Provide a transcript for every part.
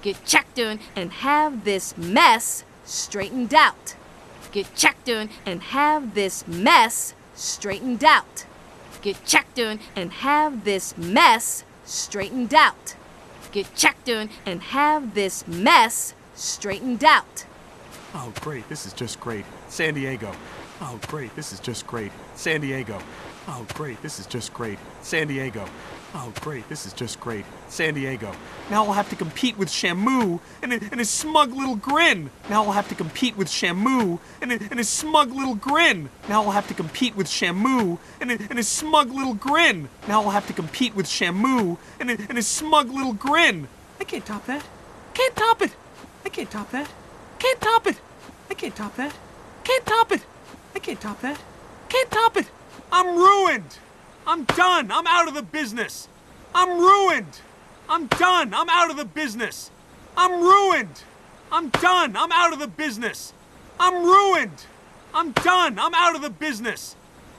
Get checked in and have this mess straightened out. Get checked in and have this mess straightened out. Get checked in and have this mess straightened out. Get checked in and have this mess straightened out. Oh, great, this is just great. San Diego. Oh, great, this is just great. San Diego. Oh, great, this is just great. San Diego. Oh, great, this is just great. San Diego. Now I'll have to compete with Shamu and his smug little grin. Now I'll have to compete with Shamu and his smug little grin. Now I'll have to compete with Shamu and his smug little grin. Now I'll have to compete with Shamu and his smug little grin. I can't top that. Can't top it. I can't top that. Can't top it. I can't top that. Can't top it. I can't top that. Can't top it. I'm ruined. I'm done. I'm out of the business. I'm ruined. I'm done. I'm out of the business. I'm ruined. I'm done. I'm out of the business. I'm ruined. I'm done. I'm out of the business.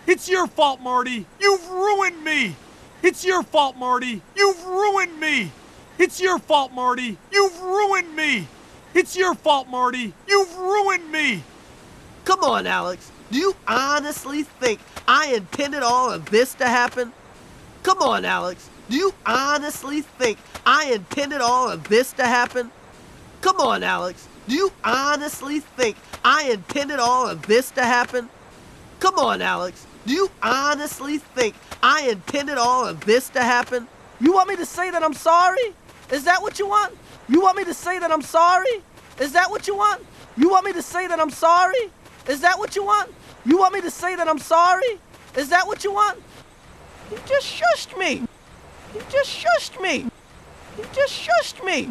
It's your fault, Marty. You've ruined me. It's your fault, Marty. You've ruined me. It's your fault, Marty. You've ruined me. It's your fault, Marty. You've ruined me. Come on, Alex. Do you honestly think I intended all of this to happen? Come on, Alex. Do you honestly think I intended all of this to happen? Come on, Alex. Do you honestly think I intended all of this to happen? Come on, Alex. Do you honestly think I intended all of this to happen? You want me to say that I'm sorry? Is that what you want? You want me to say that I'm sorry? Is that what you want? You want me to say that I'm sorry? Is that what you want? You want me to say that I'm sorry? Is that what you want? You just shushed me. You just shushed me. You just shushed me.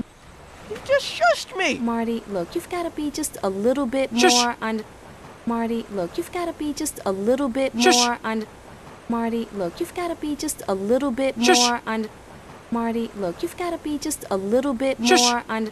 You just shushed me. Marty, look, you've got to be just a little bit Shush. more on. Marty, look, you've got to be just a little bit Shush. more on. Marty, look, you've got to be just a little bit Shush. more on. Marty, look, you've got to be just a little bit Shush. more on.